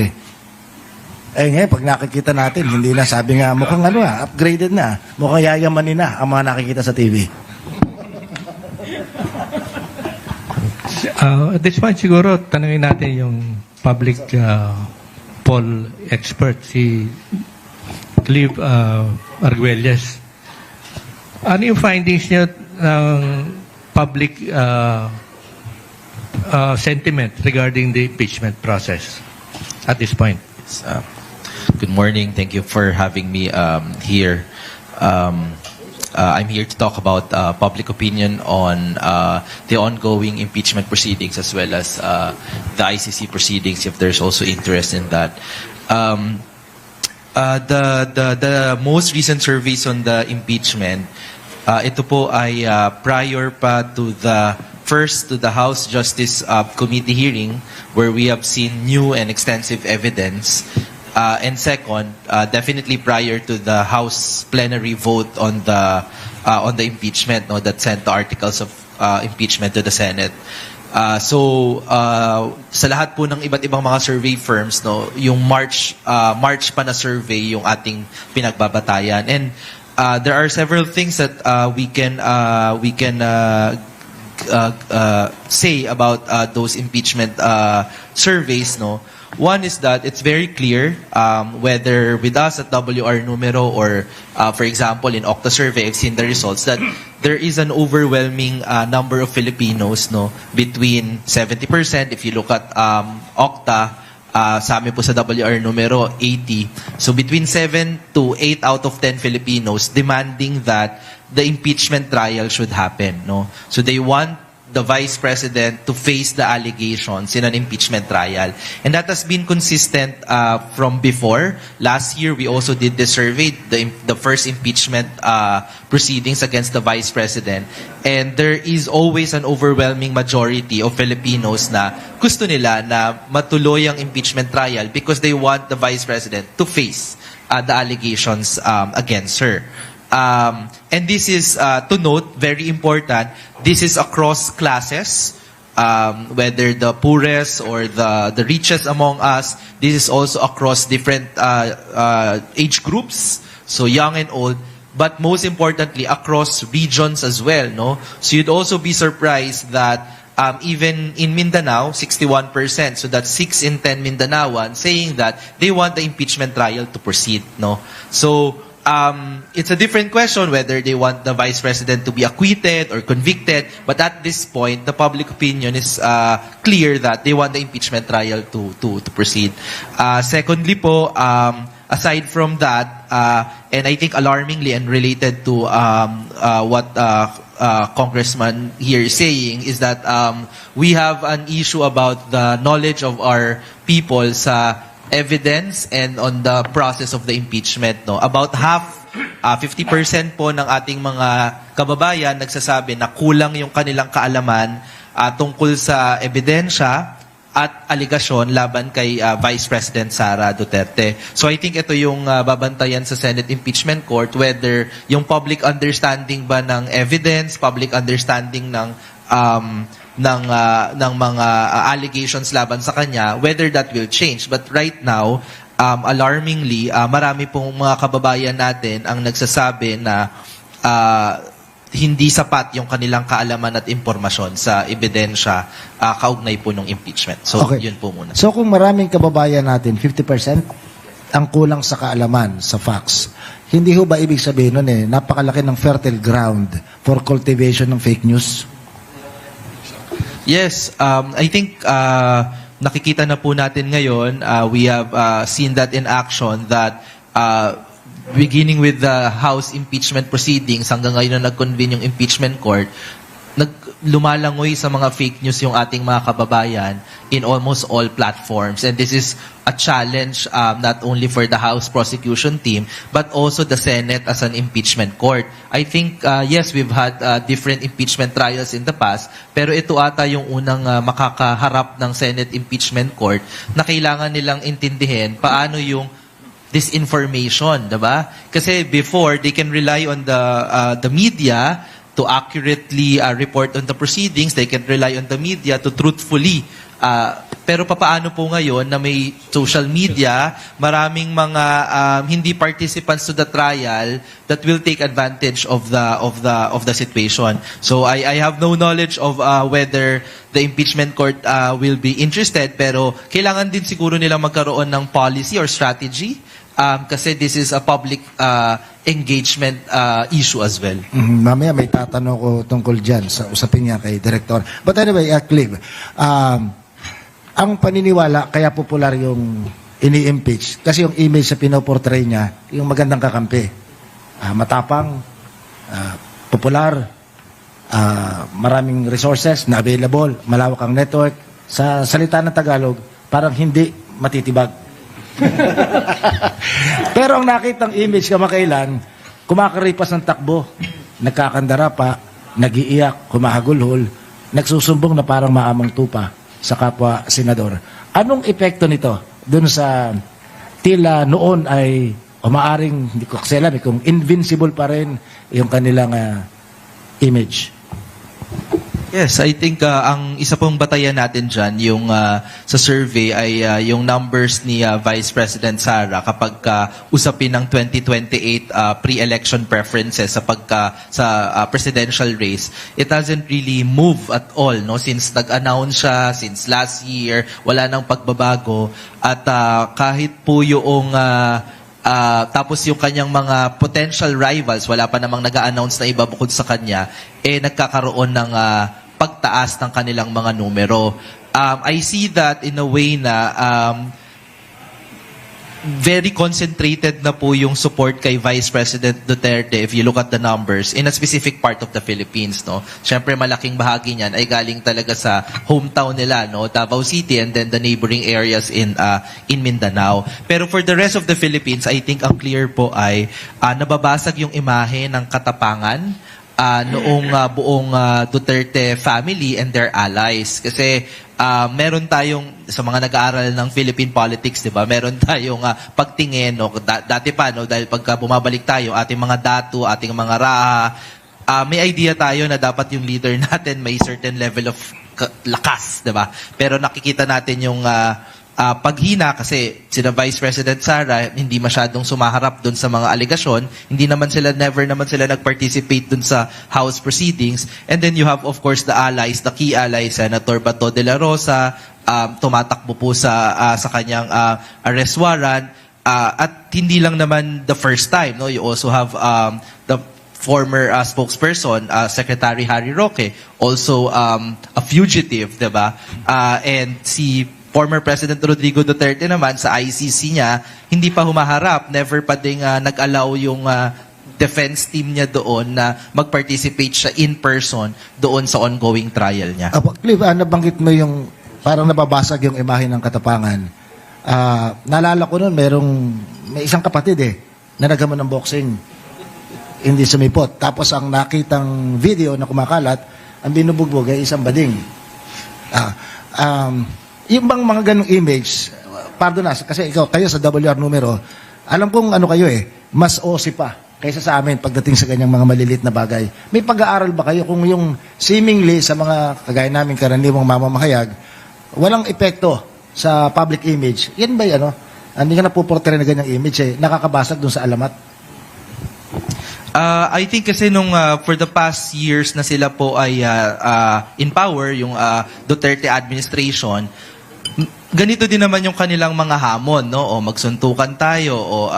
ngayon, pag nakikita natin, hindi na, sabi nga, mukhang upgraded na, mukhang yayamanin na ang mga nakikita sa TV. At this point, siguro, tanungin natin yung public poll expert, si Clive Arguelles. Ano yung findings niyo ng public sentiment regarding the impeachment process at this point? Good morning. Thank you for having me here. I'm here to talk about public opinion on the ongoing impeachment proceedings as well as the ICC proceedings, if there's also interest in that. The most recent surveys on the impeachment, ito po ay prior pa to the House Justice Committee hearing, where we have seen new and extensive evidence. And second, definitely prior to the House plenary vote on the impeachment, that sent the articles of impeachment to the Senate. So sa lahat po ng iba't ibang mga survey firms, yung March pa na survey yung ating pinagbabatayan. And there are several things that we can say about those impeachment surveys. One is that it's very clear, whether with us at WR Numero or, for example, in Okta survey, I've seen the results that there is an overwhelming number of Filipinos, between 70%, if you look at Okta, sa amin po sa WR Numero, 80. So between 7 to 8 out of 10 Filipinos demanding that the impeachment trial should happen. So they want the Vice President to face the allegations in an impeachment trial. And that has been consistent from before. Last year, we also did the survey, the first impeachment proceedings against the Vice President. And there is always an overwhelming majority of Filipinos na gusto nila na matuloy ang impeachment trial because they want the Vice President to face the allegations against her. And this is, to note, very important, this is across classes, whether the poorest or the richest among us. This is also across different age groups, So young and old, but most importantly, across regions as well, no? So you'd also be surprised that even in Mindanao, 61%, so that's 6 in 10 Mindanaoan saying that they want the impeachment trial to proceed, no? So it's a different question whether they want the vice president to be acquitted or convicted, but at this point, the public opinion is clear that they want the impeachment trial to proceed. Secondly po, aside from that, and I think alarmingly and related to what Congressman here is saying, is that we have an issue about the knowledge of our people sa evidence and on the process of the impeachment. No? About half, 50% po ng ating mga kababayan nagsasabi na kulang yung kanilang kaalaman tungkol sa ebidensya at aligasyon laban kay Vice President Sara Duterte. So I think ito yung babantayan sa Senate Impeachment Court, whether yung public understanding ba ng evidence, public understanding ng mga allegations laban sa kanya, whether that will change. But right now, alarmingly, marami pong mga kababayan natin ang nagsasabi na hindi sapat yung kanilang kaalaman at impormasyon sa ebidensya kaugnay po ng impeachment. So, yun po muna. So kung maraming kababayan natin, 50% ang kulang sa kaalaman, sa facts, hindi ho ba ibig sabihin nun napakalaki ng fertile ground for cultivation ng fake news? Yes, I think nakikita na po natin ngayon, we have seen that in action, that beginning with the House impeachment proceedings hanggang ngayon na nag-convene yung impeachment court, lumalangoy sa mga fake news yung ating mga kababayan in almost all platforms. And this is a challenge not only for the House prosecution team, but also the Senate as an impeachment court. I think, yes, we've had different impeachment trials in the past, pero ito ata yung unang makakaharap ng Senate impeachment court na kailangan nilang intindihin paano yung disinformation, diba? Kasi before, they can rely on the media to accurately report on the proceedings. They can rely on the media to truthfully. Pero papaano po ngayon na may social media, maraming mga hindi participants to the trial that will take advantage of the situation. So I have no knowledge of whether the impeachment court will be interested, pero kailangan din siguro nila magkaroon ng policy or strategy. Kasi this is a public engagement issue as well. Mamaya may tatanong ko tungkol dyan sa usapin niya kay Director. But anyway, Clive, ang paniniwala kaya popular yung ini-impeach kasi yung image sa pinoportray niya, yung magandang kakampi. Matapang, popular, maraming resources na available, malawak ang network. Sa salita ng Tagalog, parang hindi matitibag. Pero ang nakitang image kamakailan, kumakaripas ng takbo, nagkakandara pa, nagiiyak, kumahagulhol, nagsusumbong na parang maamang tupa sa kapwa senador. Anong epekto nito dun sa tila noon ay umaaring, hindi ko kasi alam kung invincible pa rin yung kanilang image? Yes, I think ang isa pong batayan natin dyan, yung sa survey ay yung numbers ni Vice President Sara kapag usapin ng 2028 pre-election preferences sa presidential race. It hasn't really moved at all, no? Since nag-announce siya, since last year, wala nang pagbabago. At kahit po yung tapos yung kanyang mga potential rivals, wala pa namang nag-a-announce na iba bukod sa kanya, nagkakaroon ng pagtaas ng kanilang mga numero. I see that in a way na very concentrated na po yung support kay Vice President Duterte if you look at the numbers in a specific part of the Philippines, no? Syempre malaking bahagi niyan ay galing talaga sa hometown nila, no? Davao City and then the neighboring areas in Mindanao. Pero for the rest of the Philippines, I think ang clear po ay nababasag yung imahe ng katapangan noong buong Duterte family and their allies. Kasi meron tayong, sa mga nag-aaral ng Philippine politics, di ba? Meron tayong pagtingin, no? Dati pa, no? Dahil pagka bumabalik tayo, ating mga datu, ating mga raha, may idea tayo na dapat yung leader natin may certain level of lakas, di ba? Pero nakikita natin yung paghina kasi sina Vice President Sara hindi masyadong sumaharap dun sa mga alegasyon, never naman sila nag-participate dun sa House proceedings. And then you have of course the key allies, Senator Bato de la Rosa, tumatakbo po sa kanyang arrest warrant, at hindi lang naman the first time, no? You also have the former spokesperson, Secretary Harry Roque, also a fugitive, diba? And si former President Rodrigo Duterte naman, sa ICC niya, hindi pa humaharap, never pa ding nag-allow yung defense team niya doon na mag-participate siya in person doon sa ongoing trial niya. Cliff, nabanggit mo yung parang nababasag yung imahe ng Katapangan. Naalala ko noon, may isang kapatid na naghamon ng boxing. Hindi sumipot. Tapos ang nakitang video na kumakalat, ang binubugbog ay isang bading. Yung bang mga ganong image, pardon na, kasi kayo sa WR numero, alam kong ano kayo mas OC pa kaysa sa amin pagdating sa ganyang mga malilit na bagay. May pag-aaral ba kayo kung yung seemingly sa mga kagaya namin karaniwang mamamahayag, walang epekto sa public image? Yan ba hindi ka napuportray na ganyang image nakakabasag dun sa alamat? I think kasi for the past years na sila po ay in power, yung Duterte administration, ganito din naman yung kanilang mga hamon, no? O magsuntukan tayo, o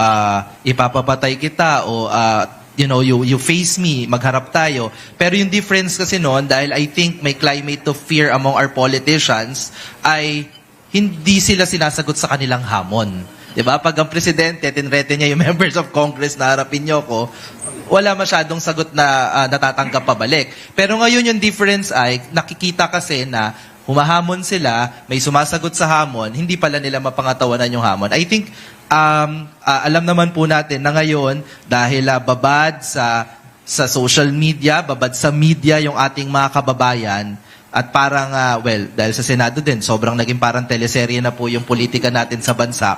ipapapatay kita, o you face me, magharap tayo. Pero yung difference kasi noon, dahil I think may climate of fear among our politicians, ay hindi sila sinasagot sa kanilang hamon. Diba? Pag ang presidente, tinrete niya yung members of Congress na harapin niyo ko, wala masyadong sagot na natatanggap pabalik. Pero ngayon yung difference ay, nakikita kasi na humahamon sila, may sumasagot sa hamon, hindi pala nila mapangatawanan yung hamon. I think, alam naman po natin na ngayon, dahil babad sa social media, babad sa media yung ating mga kababayan, at parang, dahil sa Senado din, sobrang naging parang teleserye na po yung politika natin sa bansa.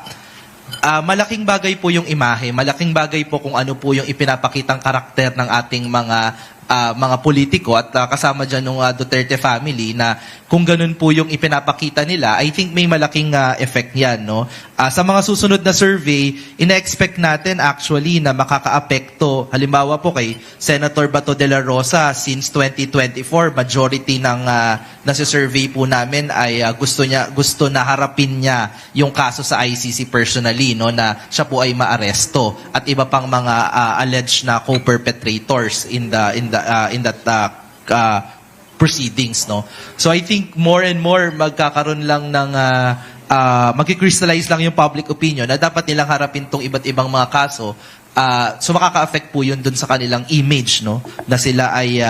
Malaking bagay po yung imahe, malaking bagay po kung ano po yung ipinapakitang karakter ng ating mga politiko at kasama dyan ng Duterte family na kung ganun po yung ipinapakita nila, I think may malaking effect yan. No? Sa mga susunod na survey, ina-expect natin actually na makakaapekto. Halimbawa po kay Senator Bato de la Rosa, since 2024, majority ng nasa-survey po namin ay gusto na harapin niya yung kaso sa ICC personally, no, na siya po ay maaresto at iba pang mga alleged na co-perpetrators in that proceedings, no. So I think more and more magkakaroon lang ng magki-crystallize lang yung public opinion na dapat nilang harapin tong iba't ibang mga kaso. So makaka-affect po yun dun sa kanilang image, no, na sila ay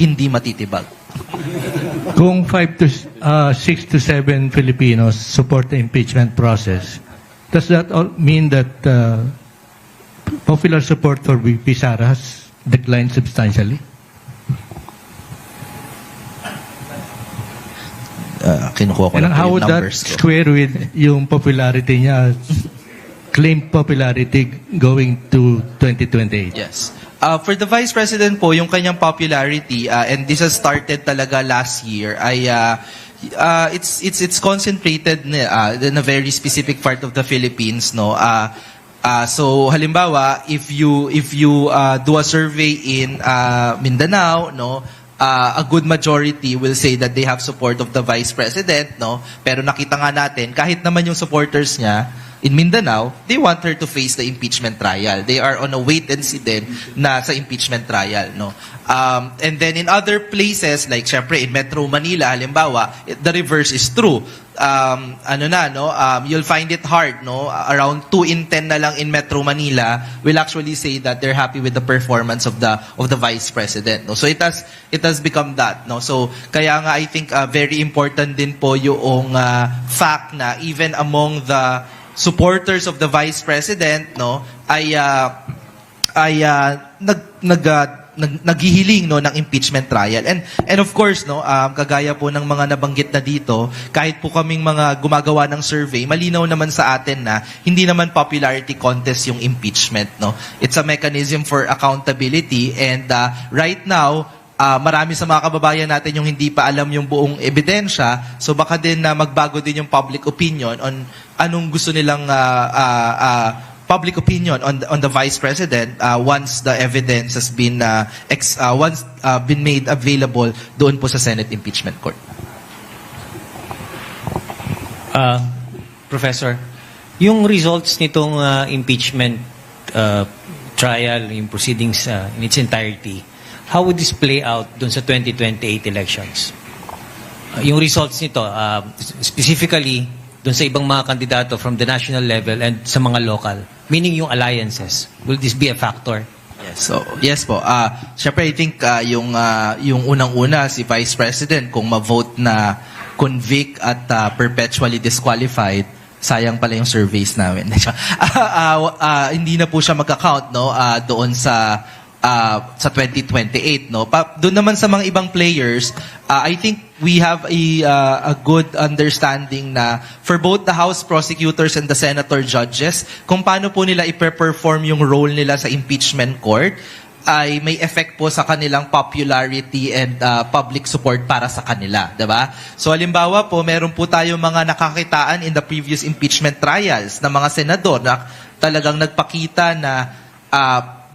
hindi matitibag. Kung 6 to 7 Filipinos support the impeachment process, does that all mean that popular support for VP Sara has declined substantially? Kinukuha ko And lang po how yung would that numbers ko. square with yung popularity niya, claimed popularity going to 2028? Yes. For the Vice President po, yung kanyang popularity, and this has started talaga last year, ay it's concentrated in a very specific part of the Philippines, no. So halimbawa, if you do a survey in Mindanao, no, a good majority will say that they have support of the Vice President, no. Pero nakita nga natin, kahit naman yung supporters niya in Mindanao, they want her to face the impeachment trial. They are on a wait and see din na sa impeachment trial, no. And then in other places, like syempre in Metro Manila, halimbawa, the reverse is true. You'll find it hard, no. Around 2 in 10 na lang in Metro Manila will actually say that they're happy with the performance of the Vice President, no. So it has become that, no. So kaya nga I think very important din po yung fact na even among the supporters of the Vice President, no, ay naghihiling, no, ng impeachment trial. And of course, no, kagaya po ng mga nabanggit na dito, kahit po kaming mga gumagawa ng survey, malinaw naman sa atin na hindi naman popularity contest yung impeachment, no. It's a mechanism for accountability, and right now marami sa mga kababayan natin yung hindi pa alam yung buong ebidensya, so baka din na magbago din yung public opinion on anong gusto nilang public opinion on the Vice President once the evidence has been been made available doon po sa Senate Impeachment Court. Professor, yung results nitong impeachment trial, yung proceedings in its entirety, how would this play out dun sa 2028 elections? Yung results nito, specifically dun sa ibang mga kandidato from the national level and sa mga local, meaning yung alliances, will this be a factor? Yes po. Syempre, I think yung unang-una, si Vice President, kung ma-vote na convict at perpetually disqualified, sayang pala yung surveys namin. Hindi na po siya magka-count, no, doon sa 2028, no. Doon naman sa mga ibang players, I think we have a good understanding na for both the House prosecutors and the senator judges, kung paano po nila i-perform yung role nila sa impeachment court, ay may effect po sa kanilang popularity and public support para sa kanila, 'di ba? So halimbawa po, meron po tayo mga nakakitaan in the previous impeachment trials na mga senador na talagang nagpakita na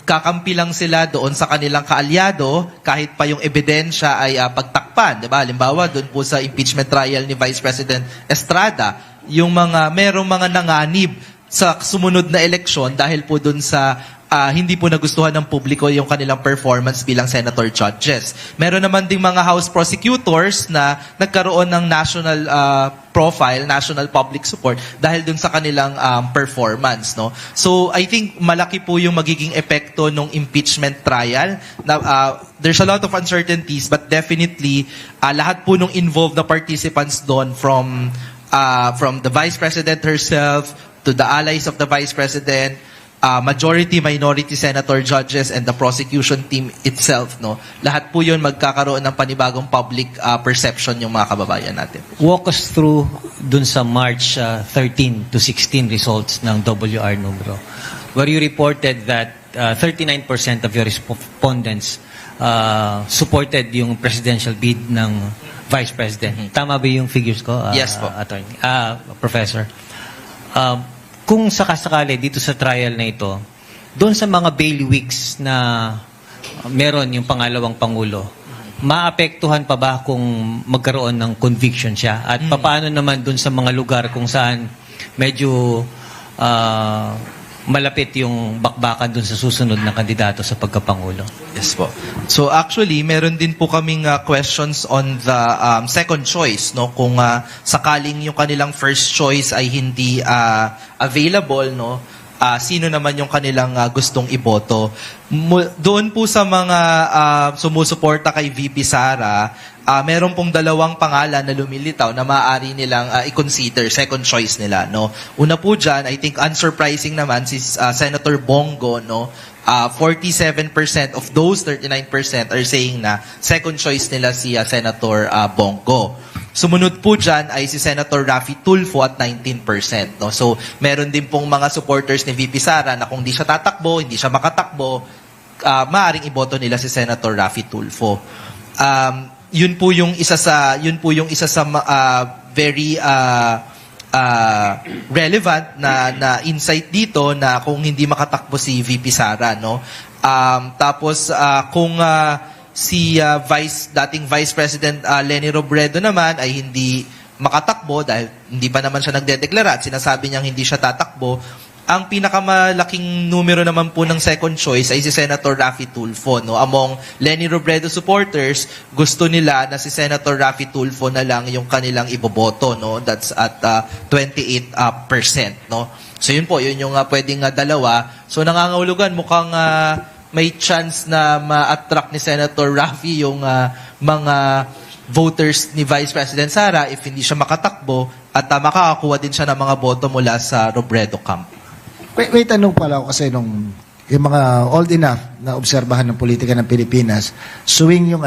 kakampi lang sila doon sa kanilang kaalyado kahit pa yung ebidensya ay pagtakpan, 'di ba? Halimbawa, doon po sa impeachment trial ni Vice President Estrada, yung merong mga nanganib sa sumunod na eleksyon dahil po doon sa hindi po nagustuhan ng publiko yung kanilang performance bilang senator judges. Meron naman ding mga House prosecutors na nagkaroon ng national profile, national public support dahil dun sa kanilang performance, no? So I think malaki po yung magiging epekto ng impeachment trial. There's a lot of uncertainties, but definitely lahat po nung involved na participants doon from the Vice President herself to the allies of the Vice President, majority, minority senator judges and the prosecution team itself, no? Lahat po 'yun magkakaroon ng panibagong public perception yung mga kababayan natin. Walk us through dun sa March 13 to 16 results ng WR numero, where you reported that 39% of your respondents supported yung presidential bid ng Vice President. Tama ba yung figures ko, Yes po. Attorney? Professor. Kung sakasakali dito sa trial na ito, doon sa mga bailiwicks na meron yung pangalawang Pangulo, maapektuhan pa ba kung magkaroon ng conviction siya? At paano naman doon sa mga lugar kung saan medyo malapit yung bakbakan doon sa susunod na kandidato sa pagkapangulo? Yes po. So actually, meron din po kaming questions on the second choice, no? Kung sakaling yung kanilang first choice ay hindi available, no? Sino naman yung kanilang gustong iboto? Doon po sa mga sumusuporta kay VP Sara, meron pong dalawang pangalan na lumilitaw na maaari nilang i-consider second choice nila, no? Una po dyan, I think unsurprising naman si Senator Bongo, no? 47% of those 39% are saying na second choice nila si Senator Bongo. Sumunod po dyan ay si Senator Raffy Tulfo at 19%. No? So, meron din pong mga supporters ni VP Sara na kung di siya tatakbo, hindi siya makatakbo, maaring iboto nila si Senator Raffy Tulfo. Yun po yung isa sa very relevant na insight dito na kung hindi makatakbo si VP Sara, no? Tapos kung si dating Vice President Leni Robredo naman ay hindi makatakbo dahil hindi pa naman siya nagdedeklara at sinasabi niyang hindi siya tatakbo, ang pinakamalaking numero naman po ng second choice ay si Senator Raffy Tulfo, no? Among Leni Robredo supporters, gusto nila na si Senator Raffy Tulfo na lang yung kanilang iboboto, no? That's at 28%, no? So yun po, yun yung pwedeng dalawa. So nangangahulugan, mukhang may chance na ma-attract ni Senator Raffy yung mga voters ni Vice President Sara if hindi siya makatakbo at makakakuha din siya ng mga boto mula sa Robredo camp. May tanong pala ako kasi yung mga old enough na obserbahan ng politika ng Pilipinas, swing yung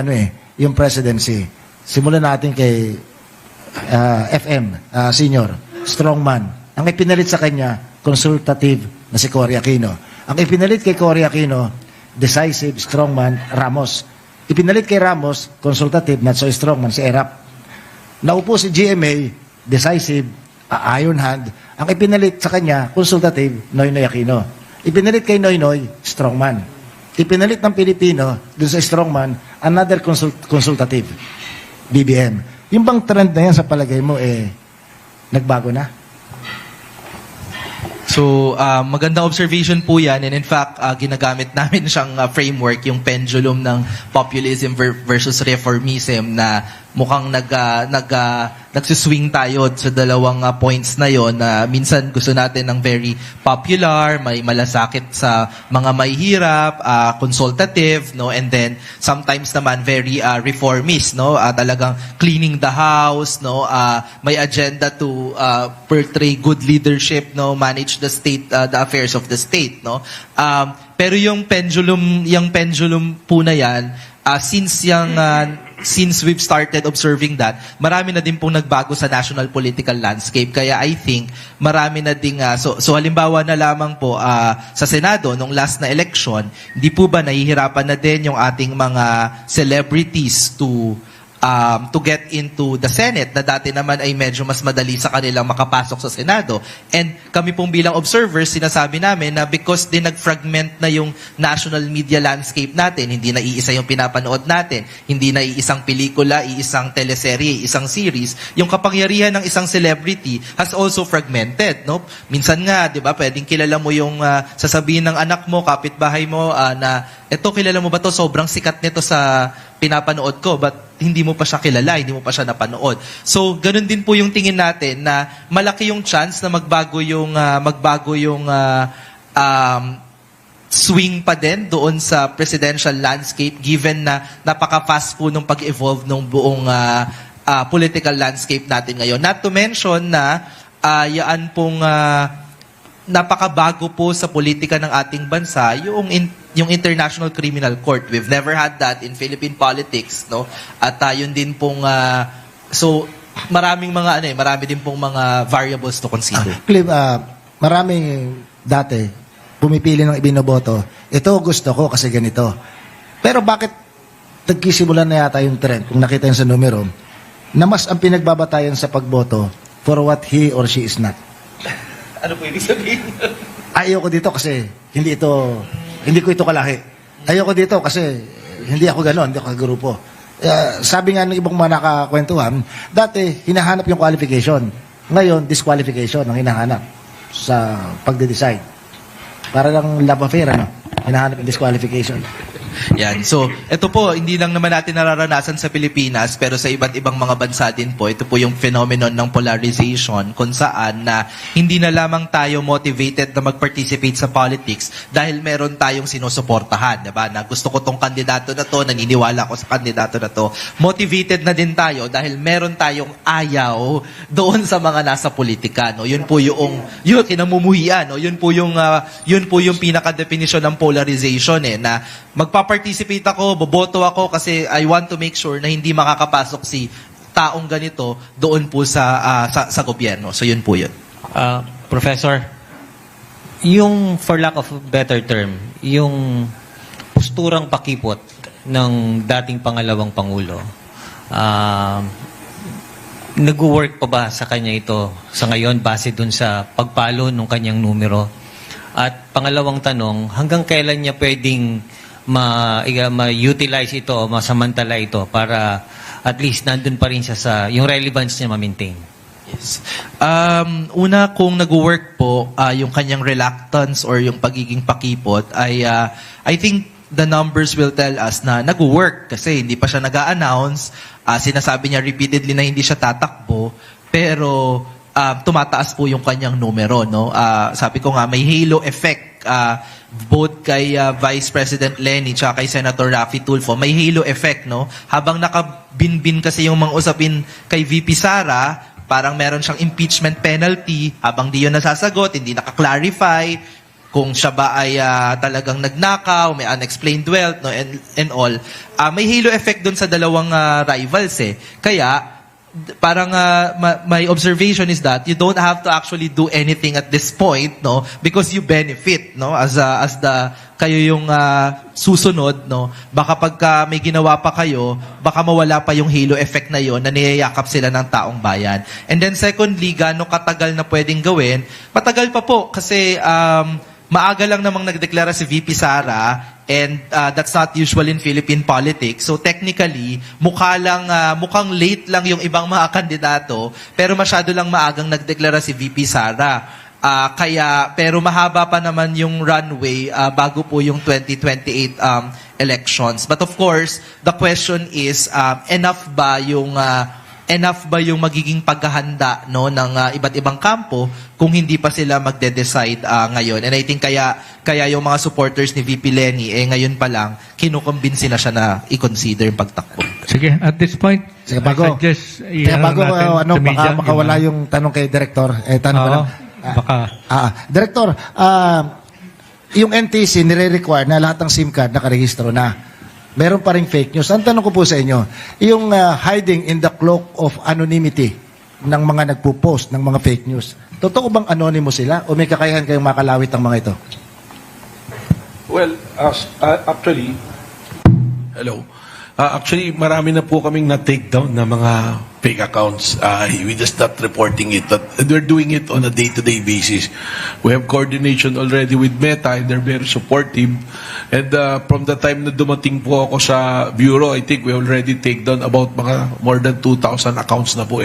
yung presidency. Simulan natin kay FM, senior, strongman. Ang ipinalit sa kanya, consultative na si Cory Aquino. Ang ipinalit kay Cory Aquino, decisive, strongman, Ramos. Ipinalit kay Ramos, consultative, not so strong man si Erap. Naupo si GMA, decisive, iron hand. Ang ipinalit sa kanya, consultative, Noynoy Aquino. Ipinalit kay Noynoy, strongman. Ipinalit ng Pilipino, dun sa strongman, another consultative, BBM. Yung bang trend na yan sa palagay mo, nagbago na? So, magandang observation po yan. And in fact, ginagamit namin siyang framework, yung pendulum ng populism versus reformism na mukhang nagsiswing tayo sa dalawang points na yon na minsan gusto natin ng very popular, may malasakit sa mga mahihirap, consultative, no? And then sometimes naman very reformist, no? Talagang cleaning the house, no? May agenda to portray good leadership, no? Manage the state, the affairs of the state, no? Pero yung pendulum po na yan, since we've started observing that, marami na din pong nagbago sa national political landscape. Kaya I think marami na ding so halimbawa na lamang po sa Senado nung last na election, hindi po ba nahihirapan na din yung ating mga celebrities to get into the Senate na dati naman ay medyo mas madali sa kanilang makapasok sa Senado. And kami pong bilang observers, sinasabi namin na because din nag-fragment na yung national media landscape natin, hindi na iisa yung pinapanood natin, hindi na iisang pelikula, iisang teleserye, isang series, yung kapangyarihan ng isang celebrity has also fragmented, no? Minsan nga, 'di ba, pwedeng kilala mo yung sasabihin ng anak mo, kapitbahay mo na eto, kilala mo ba to? Sobrang sikat nito sa pinapanood ko, but hindi mo pa siya kilala, hindi mo pa siya napanood. So, ganun din po yung tingin natin na malaki yung chance na magbago yung swing pa din doon sa presidential landscape given na napaka-fast po nung pag-evolve ng buong political landscape natin ngayon. Not to mention na yaan pong napakabago po sa politika ng ating bansa yung International Criminal Court. We've never had that in Philippine politics, no? At yun din pong so marami din pong mga variables to consider. Clive, maraming dati pumipili ng ibinoboto. Ito gusto ko kasi ganito. Pero bakit nagkisimulan na yata yung trend, kung nakita yun sa numero, na mas ang pinagbabatayan sa pagboto for what he or she is not? Ano po ibig sabihin? Ayoko dito kasi hindi ko ito kalahi. Ayoko dito kasi hindi ako gano'n, hindi ako kagrupo. Sabi nga ng ibang mga nakakwentuhan, dati hinahanap yung qualification. Ngayon, disqualification ang hinahanap sa pagde-decide. Para lang love affair, ano? Hinahanap yung disqualification. Yan. So, ito po, hindi lang naman natin nararanasan sa Pilipinas, pero sa iba't ibang mga bansa din po, ito po yung phenomenon ng polarization kung saan na hindi na lamang tayo motivated na mag-participate sa politics dahil meron tayong sinusuportahan, diba? Na gusto ko tong kandidato na to, naniniwala ko sa kandidato na to. Motivated na din tayo dahil meron tayong ayaw doon sa mga nasa politika, no? Yun po yung kinamumuhian, no? Yun po yung pinaka-definition ng polarization, na magpa-participate ako, boboto ako kasi I want to make sure na hindi makakapasok si taong ganito doon po sa gobyerno. So yun po yun. Professor, yung for lack of a better term, yung posturang pakipot ng dating pangalawang Pangulo, nag-work pa ba sa kanya ito sa ngayon base dun sa pagpalo ng kanyang numero? At pangalawang tanong, hanggang kailan niya pwedeng ma-utilize ito o masamantala ito para at least nandun pa rin siya sa yung relevance niya ma-maintain? Yes. Una, kung nag-work po, yung kanyang reluctance or yung pagiging pakipot ay I think the numbers will tell us na nag-work kasi hindi pa siya nag-a-announce. Sinasabi niya repeatedly na hindi siya tatakbo, pero tumataas po yung kanyang numero, no? Sabi ko nga, may halo effect both kay Vice President Lenny at kay Senator Raffy Tulfo. May halo effect, no? Habang nakabinbin kasi yung mga usapin kay VP Sara, parang meron siyang impeachment penalty. Habang di yun nasasagot, hindi naka-clarify kung siya ba ay talagang nagnakaw, may unexplained wealth, no? And all. May halo effect dun sa dalawang rivals, Kaya, parang my observation is that you don't have to actually do anything at this point, no, because you benefit, no, as kayo yung susunod, no, baka pagka may ginawa pa kayo, baka mawala pa yung halo effect na yon na niyayakap sila ng taong bayan. And then secondly, gaano katagal na pwedeng gawin? Matagal pa po kasi maaga lang namang nagdeklara si VP Sara, and that's not usual in Philippine politics. So technically, mukhang late lang yung ibang mga kandidato, pero masyado lang maagang nagdeklara si VP Sara. Pero mahaba pa naman yung runway bago po yung 2028 elections. But of course, the question is, enough ba yung magiging paghahanda, no, ng iba't ibang kampo kung hindi pa sila magde-decide ngayon. And I think kaya yung mga supporters ni VP Lenny ngayon pa lang kinukumbinsi na siya na i-consider yung pagtakbo. Sige, at this point, Sige, bago. I suggest Kaya bago, natin sa media, baka makawala yung tanong kay Director. Tanong ko Oo, lang. baka. Director, yung NTC nire-require na lahat ng SIM card nakarehistro na. Meron pa rin fake news. Ang tanong ko po sa inyo, yung hiding in the cloak of anonymity ng mga nagpo-post ng mga fake news, totoo bang anonymous sila o may kakayahan kayong makalawit ang mga ito? Well, actually, hello. Actually, marami na po kaming na-take down na mga fake accounts. We just not reporting it. But we're doing it on a day-to-day basis. We have coordination already with Meta and they're very supportive. And from the time na dumating po ako sa bureau, I think we already take down about mga more than 2,000 accounts na po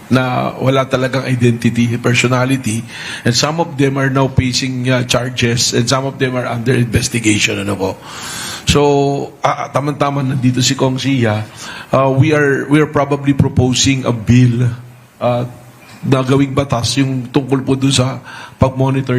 na wala talagang identity, personality, and some of them are now facing charges and some of them are under investigation. Ano po. So, tama-tama nandito si Kong Sia. We are probably proposing a bill na gawing batas yung tungkol po doon sa pag-monitor